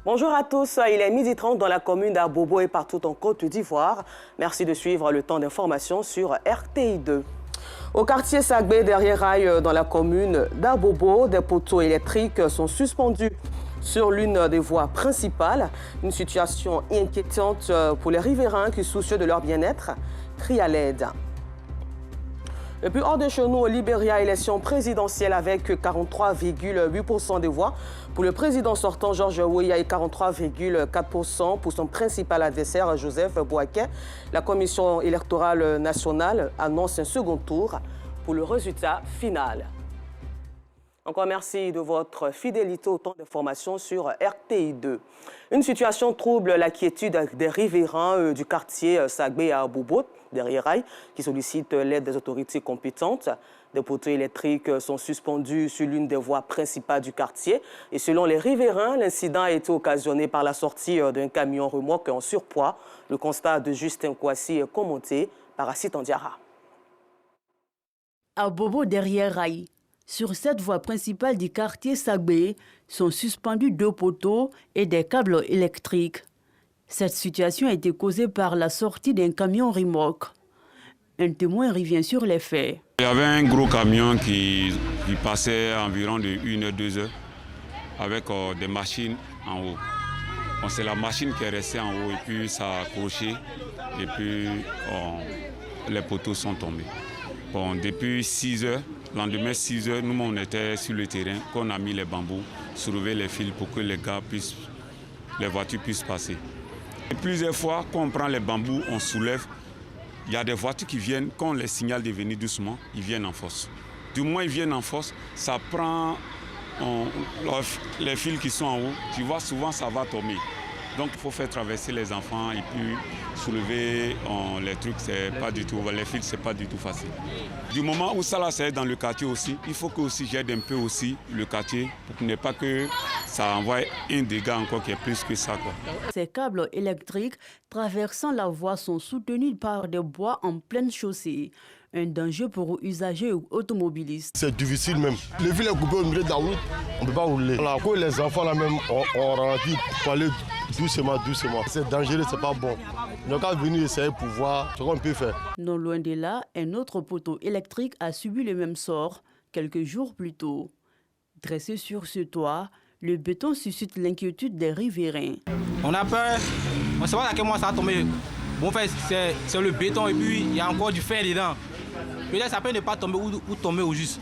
Bonjour à tous, il est 12h30 dans la commune d'Abobo et partout en Côte d'Ivoire. Merci de suivre le temps d'information sur RTI2. Au quartier Sagbé, derrière Rail, dans la commune d'Abobo, des poteaux électriques sont suspendus sur l'une des voies principales. Une situation inquiétante pour les riverains qui, soucieux de leur bien-être, crient à l'aide. Et puis hors de chez nous, au Libéria, élection présidentielle avec 43,8% des voix. Pour le président sortant, George Weah, et 43,4% pour son principal adversaire, Joseph Boaké. La commission électorale nationale annonce un second tour pour le résultat final. Encore merci de votre fidélité au temps d'information sur RTI2. Une situation trouble la quiétude des riverains du quartier Sagbé à Abobo, derrière Rail, qui sollicitent l'aide des autorités compétentes. Des poteaux électriques sont suspendus sur l'une des voies principales du quartier. Et selon les riverains, l'incident a été occasionné par la sortie d'un camion remorque en surpoids. Le constat de Justin Kouassi est commenté par Assit Andiara. À Abobo, derrière Rail. Sur cette voie principale du quartier Sagbé sont suspendus 2 poteaux et des câbles électriques. Cette situation a été causée par la sortie d'un camion remorque. Un témoin revient sur les faits. Il y avait un gros camion qui passait environ de 1h-2 heures avec des machines en haut. Bon, c'est la machine qui est restée en haut et puis ça a accroché et puis les poteaux sont tombés. Bon, depuis 6 heures, lendemain 6 heures, nous on était sur le terrain, qu'on a mis les bambous, soulevé les fils pour que les voitures puissent passer. Et plusieurs fois, quand on prend les bambous, on soulève, il y a des voitures qui viennent, quand on les signale de venir doucement, ils viennent en force. Du moins ils viennent en force, ça prend les fils qui sont en haut, tu vois, souvent ça va tomber. Donc il faut faire traverser les enfants et puis soulever les trucs, c'est pas du tout, les fils, c'est pas du tout facile. Du moment où ça là, c'est dans le quartier aussi, il faut que aussi j'aide un peu aussi le quartier pour ne pas que ça envoie un dégât encore qui est plus que ça, quoi. Ces câbles électriques traversant la voie sont soutenus par des bois en pleine chaussée. Un danger pour usagers ou automobilistes. C'est difficile même. Le fil est coupé au milieu de la route, on ne peut pas rouler. Alors, quand les enfants là même, on ralentit pour aller doucement. C'est dangereux, c'est pas bon. Donc, à venir essayer pour voir ce qu'on peut faire. Non loin de là, un autre poteau électrique a subi le même sort quelques jours plus tôt. Dressé sur ce toit, le béton suscite l'inquiétude des riverains. On a peur, on ne sait pas à quel moment ça va tomber. Bon, en fait, c'est le béton et puis il y a encore du fer dedans. Peut-être ça peut ne pas tomber ou tomber au juste.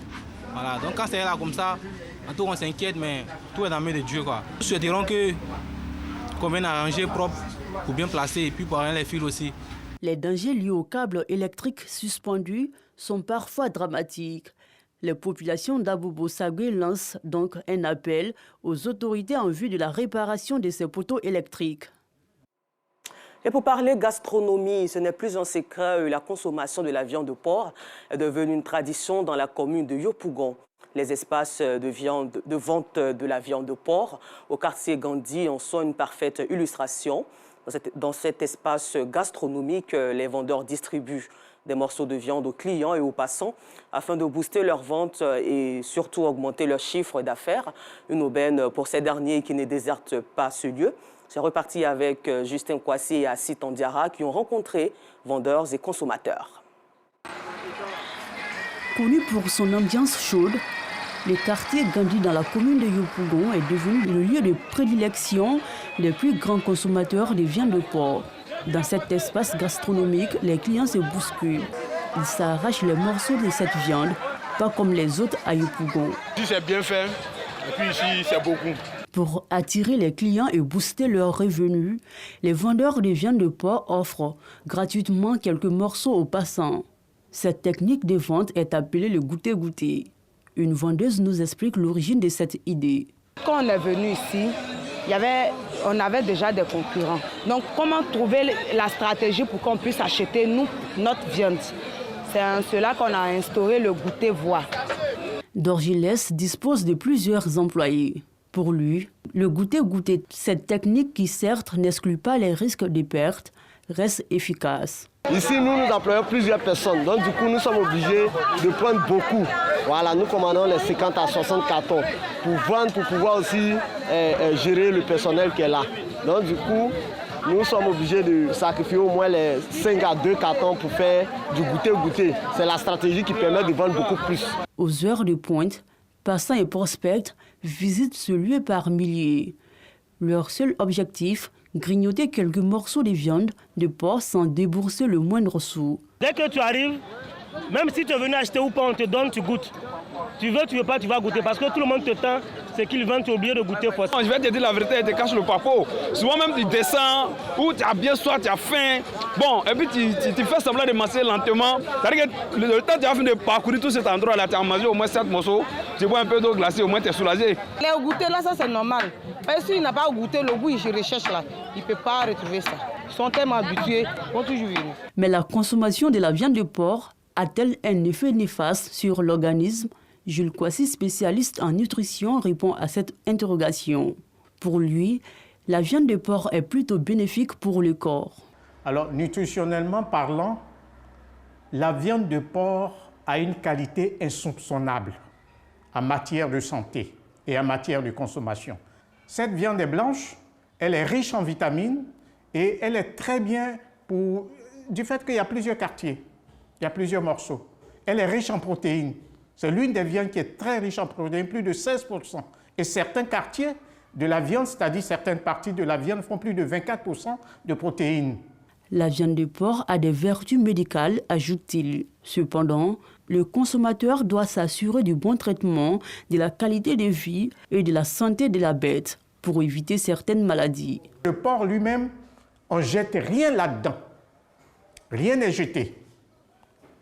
Voilà. Donc quand c'est là comme ça, en tout on s'inquiète, mais tout est dans la main de Dieu, quoi. Nous souhaiterons qu'on vienne arranger propre pour bien placer et puis pour arranger les fils aussi. Les dangers liés aux câbles électriques suspendus sont parfois dramatiques. Les populations d'Abobo Sagbé lancent donc un appel aux autorités en vue de la réparation de ces poteaux électriques. Et pour parler gastronomie, ce n'est plus un secret, la consommation de la viande de porc est devenue une tradition dans la commune de Yopougon. Les espaces de vente de la viande de porc au quartier Gandhi en sont une parfaite illustration. Dans cet espace gastronomique, les vendeurs distribuent des morceaux de viande aux clients et aux passants afin de booster leurs ventes et surtout augmenter leur chiffre d'affaires. Une aubaine pour ces derniers qui ne désertent pas ce lieu. C'est reparti avec Justin Kouassi et Assit Andiara qui ont rencontré vendeurs et consommateurs. Connu pour son ambiance chaude, le quartier Gandhi dans la commune de Yopougon est devenu le lieu de prédilection des plus grands consommateurs de viande de porc. Dans cet espace gastronomique, les clients se bousculent. Ils s'arrachent les morceaux de cette viande, pas comme les autres à Yopougon. Ici c'est bien fait, et puis ici c'est beaucoup. Pour attirer les clients et booster leurs revenus, les vendeurs de viande de porc offrent gratuitement quelques morceaux aux passants. Cette technique de vente est appelée le goûter-goûter. Une vendeuse nous explique l'origine de cette idée. Quand on est venu ici, on avait déjà des concurrents. Donc comment trouver la stratégie pour qu'on puisse acheter notre viande? C'est en cela qu'on a instauré le goûter-voir. Dorgilès dispose de plusieurs employés. Pour lui, le goûter-goûter, cette technique qui certes n'exclut pas les risques de perte, reste efficace. Ici, nous employons plusieurs personnes. Donc, du coup, nous sommes obligés de prendre beaucoup. Voilà, nous commandons les 50 à 60 cartons pour vendre, pour pouvoir aussi gérer le personnel qui est là. Donc, du coup, nous sommes obligés de sacrifier au moins les 5 à 2 cartons pour faire du goûter-goûter. C'est la stratégie qui permet de vendre beaucoup plus. Aux heures de pointe, passants et prospects visitent ce lieu par milliers. Leur seul objectif, grignoter quelques morceaux de viande de porc sans débourser le moindre sou. Dès que tu arrives, même si tu es venu acheter ou pas, on te donne, tu goûtes. Tu veux pas, tu vas goûter. Parce que tout le monde te tend, c'est qu'ils vendent, tu es obligé de goûter forcément. Je vais te dire la vérité, ils te cachent le papo. Souvent même tu descends, ou tu as bien soif, tu as faim. Bon, et puis tu fais semblant de manger lentement. C'est-à-dire que le temps que tu as fini de parcourir tout cet endroit-là, tu as mangé au moins 7 morceaux, tu bois un peu d'eau glacée, au moins tu es soulagé. Les goûter là, ça c'est normal. Parce qu'il n'a pas goûté le goût, il recherche là. Il ne peut pas retrouver ça. Ils sont tellement habitués, ils vont toujours venir. Mais la consommation de la viande de porc a-t-elle un effet néfaste sur l'organisme? Jules Kwasi, spécialiste en nutrition, répond à cette interrogation. Pour lui, la viande de porc est plutôt bénéfique pour le corps. Alors, nutritionnellement parlant, la viande de porc a une qualité insoupçonnable en matière de santé et en matière de consommation. Cette viande est blanche, elle est riche en vitamines et elle est très bien du fait qu'il y a plusieurs quartiers, il y a plusieurs morceaux. Elle est riche en protéines. C'est l'une des viandes qui est très riche en protéines, plus de 16%. Et certains quartiers de la viande, c'est-à-dire certaines parties de la viande, font plus de 24% de protéines. La viande de porc a des vertus médicales, ajoute-t-il. Cependant, le consommateur doit s'assurer du bon traitement, de la qualité de vie et de la santé de la bête pour éviter certaines maladies. Le porc lui-même, on ne jette rien là-dedans. Rien n'est jeté.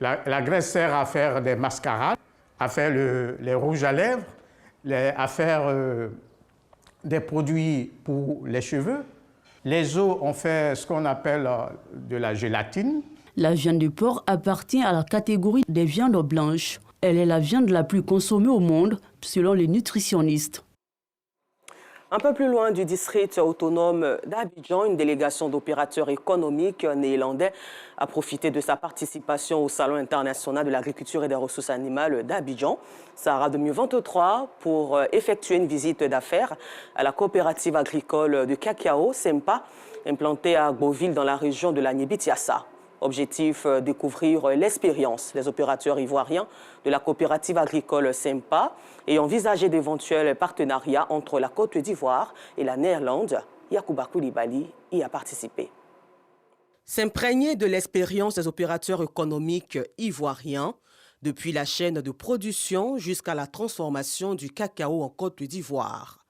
La graisse sert à faire des mascarades, à faire les rouges à lèvres, à faire des produits pour les cheveux. Les os, on fait ce qu'on appelle de la gélatine. La viande de porc appartient à la catégorie des viandes blanches. Elle est la viande la plus consommée au monde, selon les nutritionnistes. Un peu plus loin du district autonome d'Abidjan, une délégation d'opérateurs économiques néerlandais a profité de sa participation au Salon international de l'agriculture et des ressources animales d'Abidjan, Sahara 2023, pour effectuer une visite d'affaires à la coopérative agricole de cacao, SEMPA, implantée à Agboville dans la région de la Niébitiassa. Objectif, découvrir l'expérience des opérateurs ivoiriens de la coopérative agricole SEMPA et envisager d'éventuels partenariats entre la Côte d'Ivoire et la Néerlande. Yacouba Koulibaly y a participé. S'imprégner de l'expérience des opérateurs économiques ivoiriens, depuis la chaîne de production jusqu'à la transformation du cacao en Côte d'Ivoire.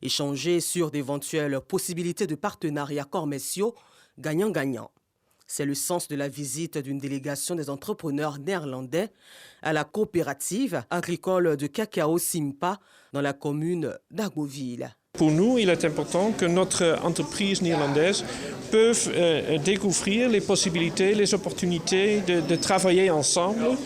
Échanger sur d'éventuelles possibilités de partenariats commerciaux gagnant-gagnant. C'est le sens de la visite d'une délégation des entrepreneurs néerlandais à la coopérative agricole de cacao SEMPA dans la commune d'Agboville. Pour nous, il est important que notre entreprise néerlandaise puisse découvrir les possibilités, les opportunités de travailler ensemble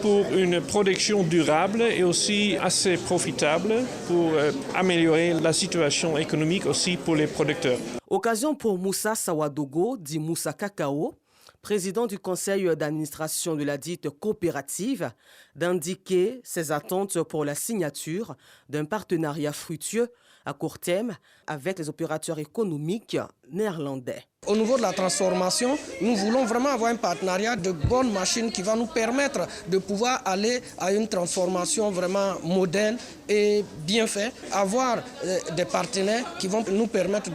pour une production durable et aussi assez profitable pour améliorer la situation économique aussi pour les producteurs. Occasion pour Moussa Sawadogo, dit Moussa Cacao, président du conseil d'administration de la dite coopérative, d'indiquer ses attentes pour la signature d'un partenariat fructueux à court terme avec les opérateurs économiques néerlandais. Au niveau de la transformation, nous voulons vraiment avoir un partenariat de bonnes machines qui va nous permettre de pouvoir aller à une transformation vraiment moderne et bien faite, avoir des partenaires qui vont nous permettre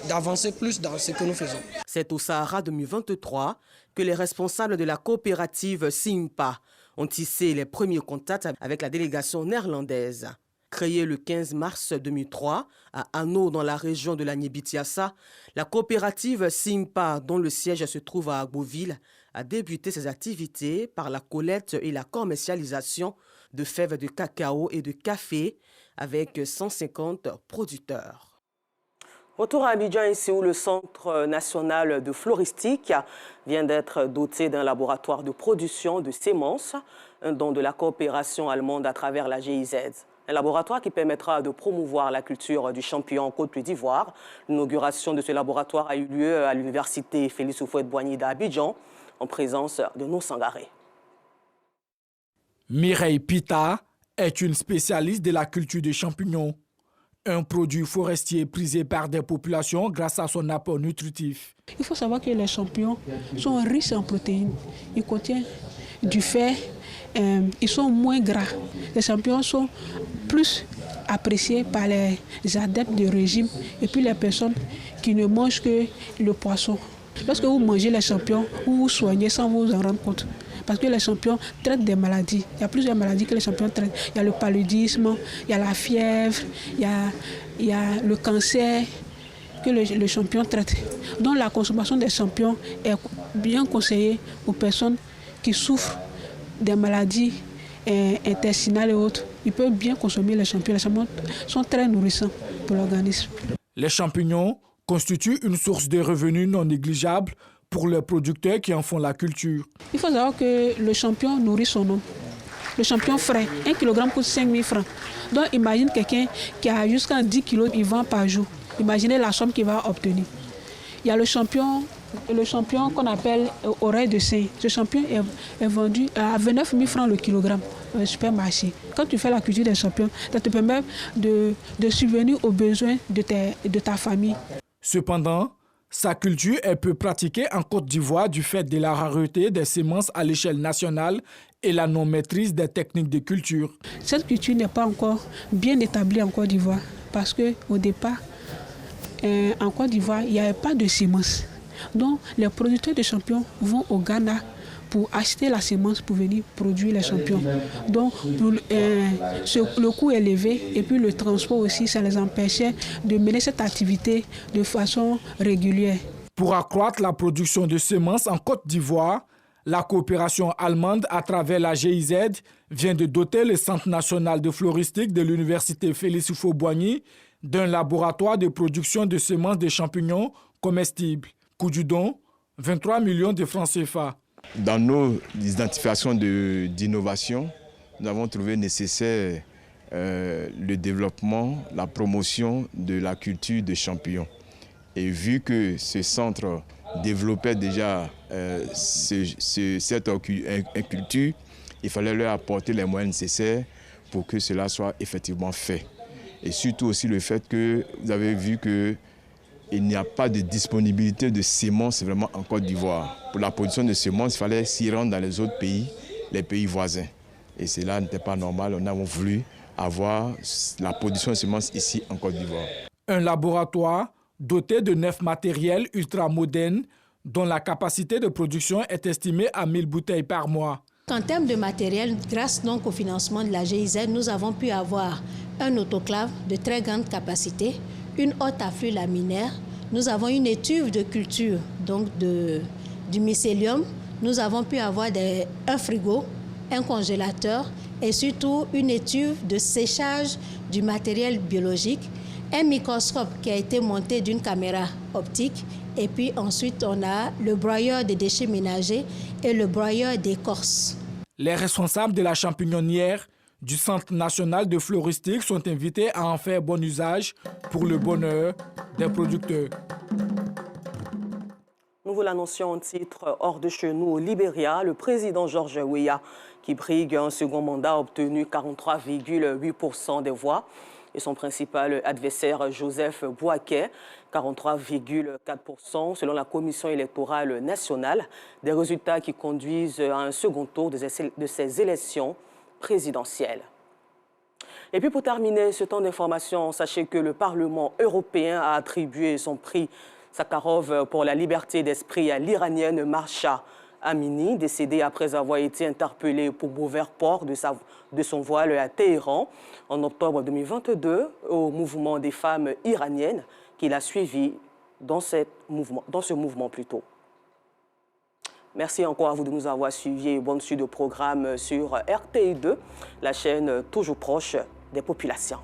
d'avancer plus dans ce que nous faisons. C'est au Sahara 2023 que les responsables de la coopérative SEMPA ont tissé les premiers contacts avec la délégation néerlandaise. Créée le 15 mars 2003 à Ano dans la région de la Niébitiassa, la coopérative SEMPA, dont le siège se trouve à Agboville, a débuté ses activités par la collecte et la commercialisation de fèves de cacao et de café avec 150 producteurs. Retour à Abidjan, ici où le Centre national de floristique vient d'être doté d'un laboratoire de production de semences, un don de la coopération allemande à travers la GIZ. Un laboratoire qui permettra de promouvoir la culture du champion en Côte d'Ivoire. L'inauguration de ce laboratoire a eu lieu à l'université Félix Houphouët-Boigny d'Abidjan en présence de nos Sangaré. Mireille Pita est une spécialiste de la culture des champignons. Un produit forestier prisé par des populations grâce à son apport nutritif. Il faut savoir que les champignons sont riches en protéines. Ils contiennent du fer, ils sont moins gras. Les champignons sont plus appréciés par les adeptes du régime et puis les personnes qui ne mangent que le poisson. Lorsque vous mangez les champignons, vous vous soignez sans vous en rendre compte. Parce que les champignons traitent des maladies. Il y a plusieurs maladies que les champignons traitent. Il y a le paludisme, il y a la fièvre, il y a le cancer que le champignon traite. Donc la consommation des champignons est bien conseillée aux personnes qui souffrent des maladies intestinales et autres. Ils peuvent bien consommer les champignons. Les champignons sont très nourrissants pour l'organisme. Les champignons constituent une source de revenus non négligeable pour les producteurs qui en font la culture. Il faut savoir que le champignon nourrit son homme. Le champignon frais, 1 kg coûte 5 000 francs. Donc imagine quelqu'un qui a jusqu'à 10 kg, il vend par jour. Imaginez la somme qu'il va obtenir. Il y a le champignon qu'on appelle oreille de sein. Ce champignon est vendu à 29 000 francs le kilogramme au supermarché. Quand tu fais la culture des champignons, ça te permet de subvenir aux besoins de ta famille. Cependant, sa culture est peu pratiquée en Côte d'Ivoire du fait de la rareté des semences à l'échelle nationale et la non-maîtrise des techniques de culture. Cette culture n'est pas encore bien établie en Côte d'Ivoire parce qu'au départ, en Côte d'Ivoire, il n'y avait pas de semences. Donc, les producteurs de champignons vont au Ghana pour acheter la semence pour venir produire les champignons. Donc, le coût est élevé et puis le transport aussi, ça les empêchait de mener cette activité de façon régulière. Pour accroître la production de semences en Côte d'Ivoire, la coopération allemande à travers la GIZ vient de doter le Centre national de floristique de l'université Félix Houphouët-Boigny d'un laboratoire de production de semences de champignons comestibles. Coût du don, 23 millions de francs CFA. Dans nos identifications d'innovation, nous avons trouvé nécessaire le développement, la promotion de la culture de champignons. Et vu que ce centre développait déjà cette culture, il fallait leur apporter les moyens nécessaires pour que cela soit effectivement fait. Et surtout aussi le fait que vous avez vu que il n'y a pas de disponibilité de semences vraiment en Côte d'Ivoire. Pour la production de semences, il fallait s'y rendre dans les autres pays, les pays voisins. Et cela n'était pas normal. On a voulu avoir la production de semences ici en Côte d'Ivoire. Un laboratoire doté de 9 matériels ultramodernes dont la capacité de production est estimée à 1000 bouteilles par mois. En termes de matériel, grâce donc au financement de la GIZ, nous avons pu avoir un autoclave de très grande capacité, une haute afflux laminaire, nous avons une étuve de culture, donc du mycélium, nous avons pu avoir un frigo, un congélateur et surtout une étuve de séchage du matériel biologique, un microscope qui a été monté d'une caméra optique et puis ensuite on a le broyeur de déchets ménagers et le broyeur d'écorce. Les responsables de la champignonnière du Centre national de floristique sont invités à en faire bon usage pour le bonheur des producteurs. Nous vous l'annoncions en titre hors de chez nous au Libéria. Le président George Weah, qui brigue un second mandat, a obtenu 43,8% des voix. Et son principal adversaire, Joseph Boaké, 43,4% selon la Commission électorale nationale. Des résultats qui conduisent à un second tour de ces élections présidentielle. Et puis pour terminer ce temps d'information, sachez que le Parlement européen a attribué son prix Sakharov pour la liberté d'esprit à l'Iranienne Mahsa Amini, décédée après avoir été interpellée pour mauvais port de son voile à Téhéran en octobre 2022 au mouvement des femmes iraniennes qui l'a suivi dans ce mouvement plus tôt. Merci encore à vous de nous avoir suivis et bonne suite de programme sur RTI2, la chaîne toujours proche des populations.